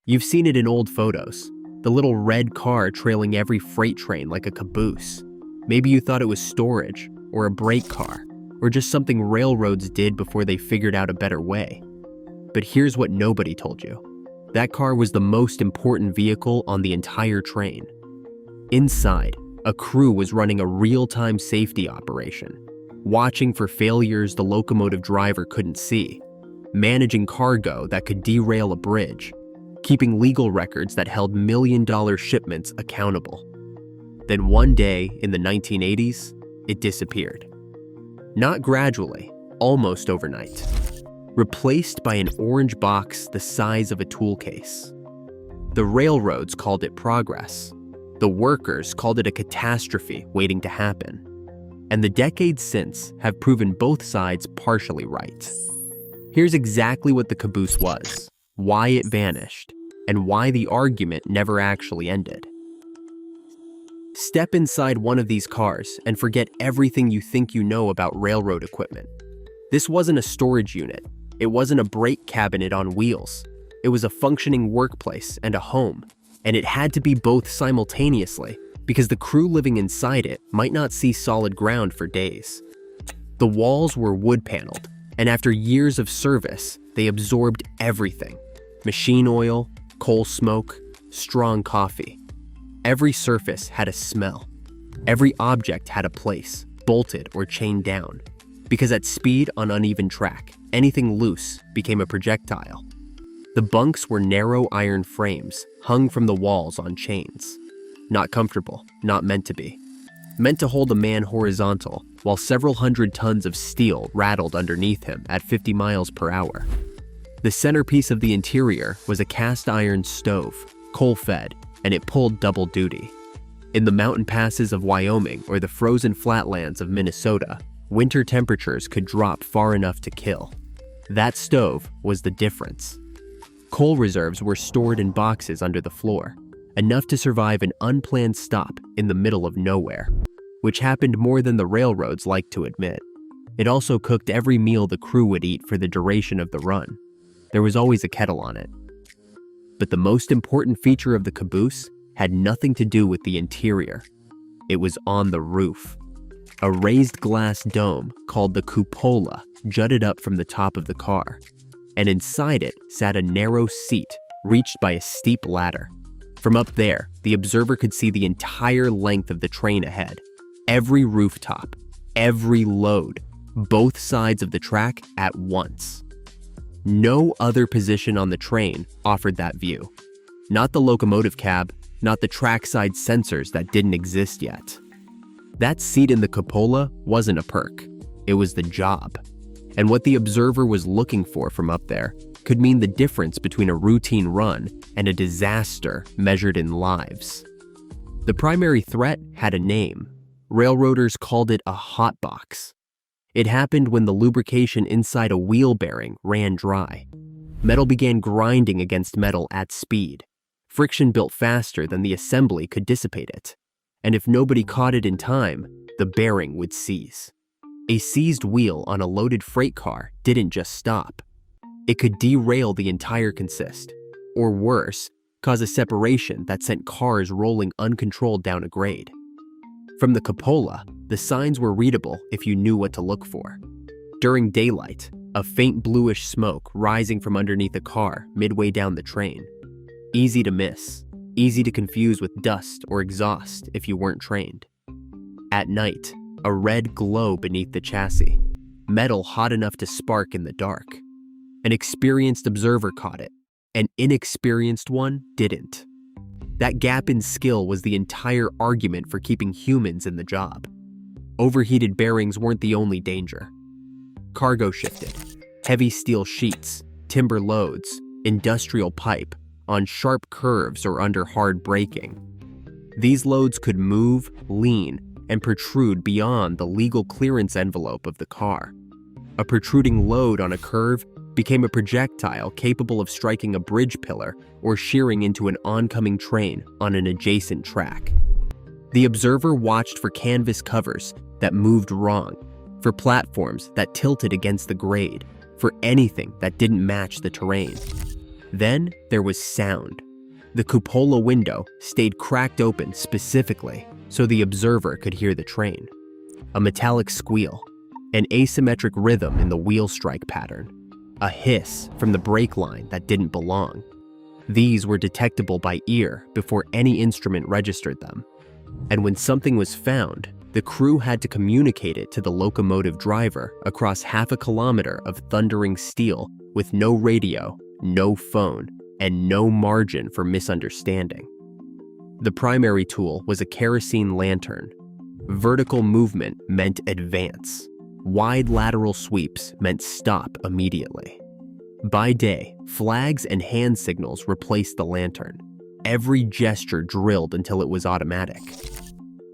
You've seen it in old photos, the little red car trailing every freight train like a caboose. Maybe you thought it was storage, or a brake car, or just something railroads did before they figured out a better way. But here's what nobody told you. That car was the most important vehicle on the entire train. Inside, a crew was running a real-time safety operation, watching for failures the locomotive driver couldn't see, managing cargo that could derail a bridge, keeping legal records that held million-dollar shipments accountable. Then one day in the 1980s, it disappeared. Not gradually, almost overnight. Replaced by an orange box the size of a toolcase. The railroads called it progress. The workers called it a catastrophe waiting to happen. And the decades since have proven both sides partially right. Here's exactly what the caboose was, why it vanished, and why the argument never actually ended. Step inside one of these cars and forget everything you think you know about railroad equipment. This wasn't a storage unit. It wasn't a brake cabinet on wheels. It was a functioning workplace and a home, and it had to be both simultaneously because the crew living inside it might not see solid ground for days. The walls were wood paneled, and after years of service, they absorbed everything: machine oil, coal smoke, strong coffee. Every surface had a smell. Every object had a place, bolted or chained down. Because at speed on uneven track, anything loose became a projectile. The bunks were narrow iron frames hung from the walls on chains. Not comfortable, not meant to be. Meant to hold a man horizontal while several hundred tons of steel rattled underneath him at 50 miles per hour. The centerpiece of the interior was a cast iron stove, coal-fed, and it pulled double duty. In the mountain passes of Wyoming or the frozen flatlands of Minnesota, winter temperatures could drop far enough to kill. That stove was the difference. Coal reserves were stored in boxes under the floor, enough to survive an unplanned stop in the middle of nowhere, which happened more than the railroads liked to admit. It also cooked every meal the crew would eat for the duration of the run. There was always a kettle on it. But the most important feature of the caboose had nothing to do with the interior. It was on the roof. A raised glass dome called the cupola jutted up from the top of the car, and inside it sat a narrow seat reached by a steep ladder. From up there, the observer could see the entire length of the train ahead, every rooftop, every load, both sides of the track at once. No other position on the train offered that view. Not the locomotive cab, not the trackside sensors that didn't exist yet. That seat in the cupola wasn't a perk. It was the job. And what the observer was looking for from up there could mean the difference between a routine run and a disaster measured in lives. The primary threat had a name. Railroaders called it a hot box. It happened when the lubrication inside a wheel bearing ran dry. Metal began grinding against metal at speed. Friction built faster than the assembly could dissipate it. And if nobody caught it in time, the bearing would seize. A seized wheel on a loaded freight car didn't just stop. It could derail the entire consist, or worse, cause a separation that sent cars rolling uncontrolled down a grade. From the cupola, the signs were readable if you knew what to look for. During daylight, a faint bluish smoke rising from underneath a car midway down the train. Easy to miss, easy to confuse with dust or exhaust if you weren't trained. At night, a red glow beneath the chassis, metal hot enough to spark in the dark. An experienced observer caught it, an inexperienced one didn't. That gap in skill was the entire argument for keeping humans in the job. Overheated bearings weren't the only danger. Cargo shifted, heavy steel sheets, timber loads, industrial pipe, on sharp curves or under hard braking. These loads could move, lean, and protrude beyond the legal clearance envelope of the car. A protruding load on a curve became a projectile capable of striking a bridge pillar or shearing into an oncoming train on an adjacent track. The observer watched for canvas covers that moved wrong, for platforms that tilted against the grade, for anything that didn't match the terrain. Then there was sound. The cupola window stayed cracked open specifically so the observer could hear the train. A metallic squeal, an asymmetric rhythm in the wheel strike pattern, a hiss from the brake line that didn't belong. These were detectable by ear before any instrument registered them. And when something was found, the crew had to communicate it to the locomotive driver across half a kilometer of thundering steel with no radio, no phone, and no margin for misunderstanding. The primary tool was a kerosene lantern. Vertical movement meant advance. Wide lateral sweeps meant stop immediately. By day, flags and hand signals replaced the lantern. Every gesture drilled until it was automatic.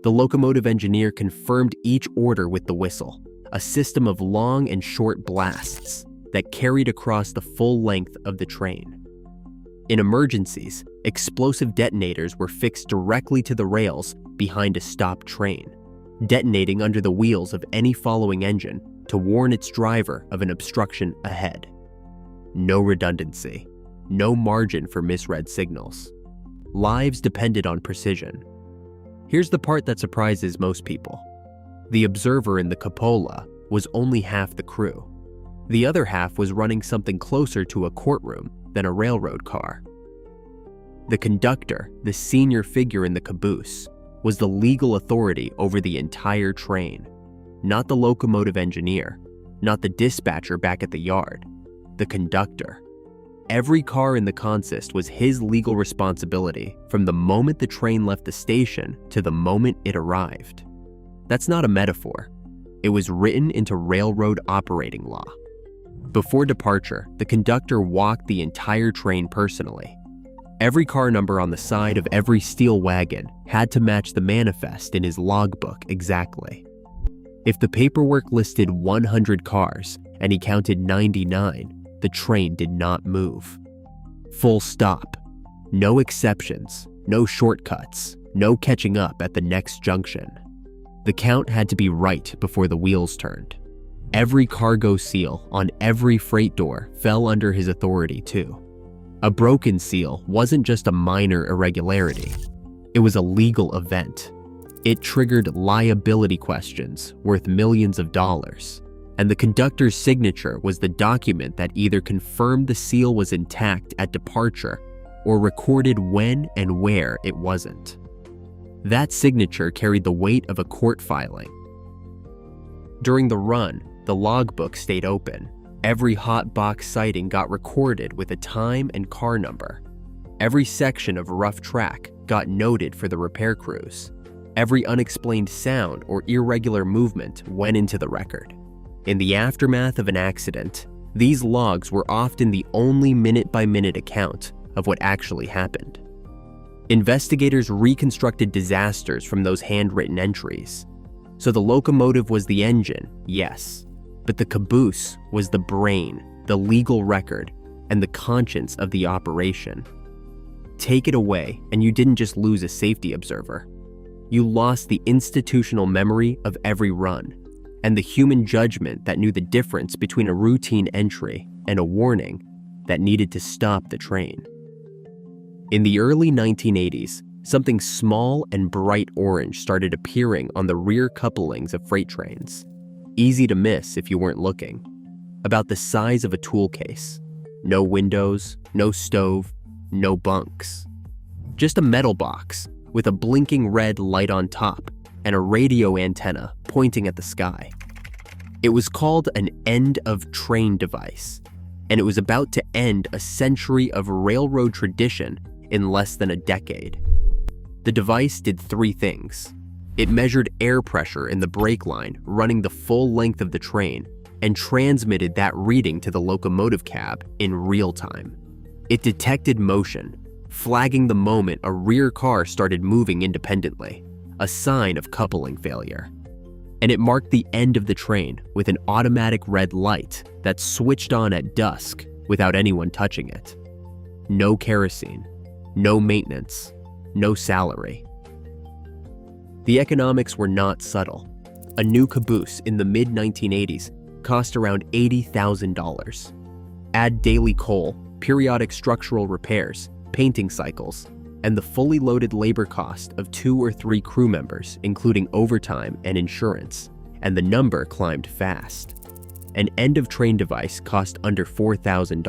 The locomotive engineer confirmed each order with the whistle, a system of long and short blasts that carried across the full length of the train. In emergencies, explosive detonators were fixed directly to the rails behind a stopped train, detonating under the wheels of any following engine to warn its driver of an obstruction ahead. No redundancy, no margin for misread signals. Lives depended on precision. Here's the part that surprises most people. The observer in the cupola was only half the crew. The other half was running something closer to a courtroom than a railroad car. The conductor, the senior figure in the caboose, was the legal authority over the entire train. Not the locomotive engineer, not the dispatcher back at the yard, the conductor. Every car in the consist was his legal responsibility from the moment the train left the station to the moment it arrived. That's not a metaphor. It was written into railroad operating law. Before departure, the conductor walked the entire train personally. Every car number on the side of every steel wagon had to match the manifest in his logbook exactly. If the paperwork listed 100 cars and he counted 99, the train did not move. Full stop. No exceptions, no shortcuts, no catching up at the next junction. The count had to be right before the wheels turned. Every cargo seal on every freight door fell under his authority too. A broken seal wasn't just a minor irregularity. It was a legal event. It triggered liability questions worth millions of dollars. And the conductor's signature was the document that either confirmed the seal was intact at departure or recorded when and where it wasn't. That signature carried the weight of a court filing. During the run, the logbook stayed open. Every hot box sighting got recorded with a time and car number. Every section of rough track got noted for the repair crews. Every unexplained sound or irregular movement went into the record. In the aftermath of an accident, these logs were often the only minute-by-minute account of what actually happened. Investigators reconstructed disasters from those handwritten entries. So the locomotive was the engine, yes, but the caboose was the brain, the legal record, and the conscience of the operation. Take it away, and you didn't just lose a safety observer. You lost the institutional memory of every run, and the human judgment that knew the difference between a routine entry and a warning that needed to stop the train. In the early 1980s, something small and bright orange started appearing on the rear couplings of freight trains. Easy to miss if you weren't looking. About the size of a tool case. No windows, no stove, no bunks. Just a metal box with a blinking red light on top and a radio antenna pointing at the sky. It was called an end-of-train device, and it was about to end a century of railroad tradition in less than a decade. The device did three things. It measured air pressure in the brake line running the full length of the train and transmitted that reading to the locomotive cab in real time. It detected motion, flagging the moment a rear car started moving independently, a sign of coupling failure. And it marked the end of the train with an automatic red light that switched on at dusk without anyone touching it. No kerosene, no maintenance, no salary. The economics were not subtle. A new caboose in the mid-1980s cost around $80,000. Add daily coal, periodic structural repairs, painting cycles, and the fully loaded labor cost of 2 or 3 crew members, including overtime and insurance, and the number climbed fast. An end-of-train device cost under $4,000.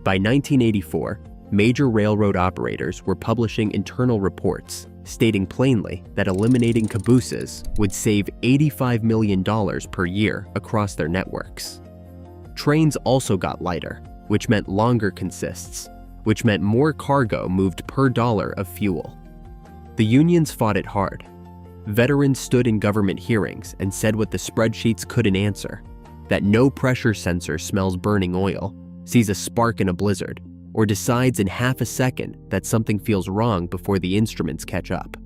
By 1984, major railroad operators were publishing internal reports stating plainly that eliminating cabooses would save $85 million per year across their networks. Trains also got lighter, which meant longer consists, which meant more cargo moved per dollar of fuel. The unions fought it hard. Veterans stood in government hearings and said what the spreadsheets couldn't answer, that no pressure sensor smells burning oil, sees a spark in a blizzard, or decides in half a second that something feels wrong before the instruments catch up.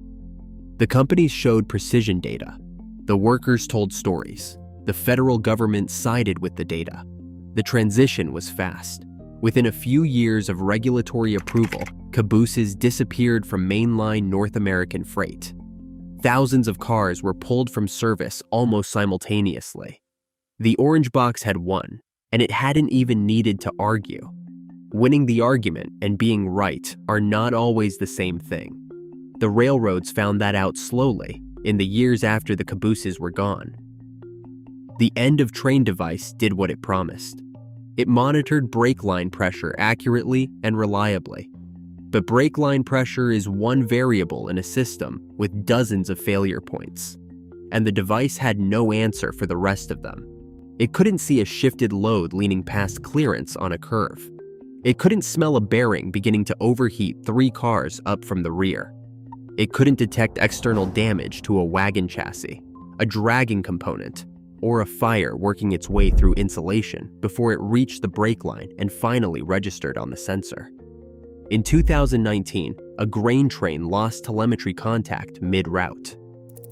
The companies showed precision data. The workers told stories. The federal government sided with the data. The transition was fast. Within a few years of regulatory approval, cabooses disappeared from mainline North American freight. Thousands of cars were pulled from service almost simultaneously. The orange box had won, and it hadn't even needed to argue. Winning the argument and being right are not always the same thing. The railroads found that out slowly in the years after the cabooses were gone. The end-of-train device did what it promised. It monitored brake line pressure accurately and reliably. But brake line pressure is one variable in a system with dozens of failure points, and the device had no answer for the rest of them. It couldn't see a shifted load leaning past clearance on a curve. It couldn't smell a bearing beginning to overheat 3 cars up from the rear. It couldn't detect external damage to a wagon chassis, a dragging component, or a fire working its way through insulation before it reached the brake line and finally registered on the sensor. In 2019, a grain train lost telemetry contact mid-route.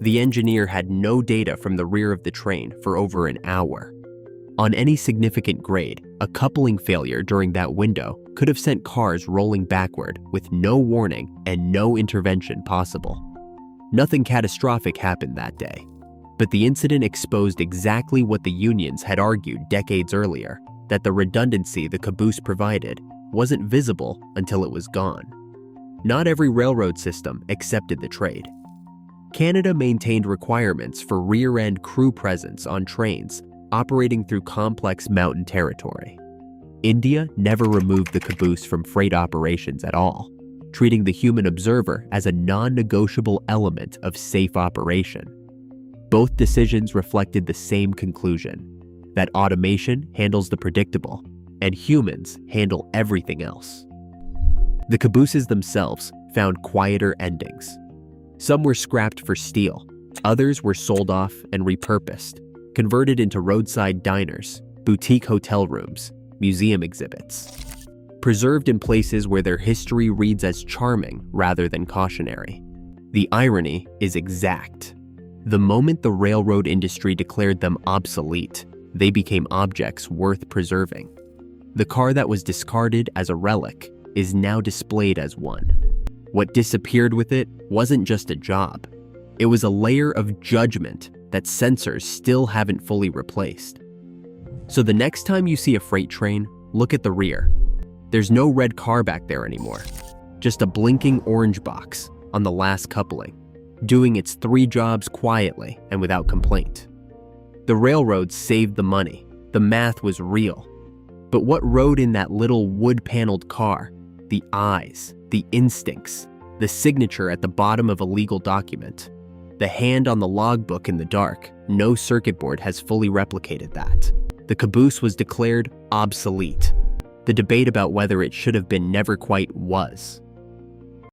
The engineer had no data from the rear of the train for over an hour. On any significant grade, a coupling failure during that window could have sent cars rolling backward with no warning and no intervention possible. Nothing catastrophic happened that day, but the incident exposed exactly what the unions had argued decades earlier, that the redundancy the caboose provided wasn't visible until it was gone. Not every railroad system accepted the trade. Canada maintained requirements for rear-end crew presence on trains operating through complex mountain territory. India never removed the caboose from freight operations at all, treating the human observer as a non-negotiable element of safe operation. Both decisions reflected the same conclusion, that automation handles the predictable, and humans handle everything else. The cabooses themselves found quieter endings. Some were scrapped for steel, others were sold off and repurposed, converted into roadside diners, boutique hotel rooms, museum exhibits. Preserved in places where their history reads as charming rather than cautionary. The irony is exact. The moment the railroad industry declared them obsolete, they became objects worth preserving. The car that was discarded as a relic is now displayed as one. What disappeared with it wasn't just a job. It was a layer of judgment that sensors still haven't fully replaced. So the next time you see a freight train, look at the rear. There's no red car back there anymore, just a blinking orange box on the last coupling, doing its 3 jobs quietly and without complaint. The railroads saved the money. The math was real. But what rode in that little wood-paneled car? The eyes, the instincts, the signature at the bottom of a legal document. The hand on the logbook in the dark. No circuit board has fully replicated that. The caboose was declared obsolete. The debate about whether it should have been never quite was.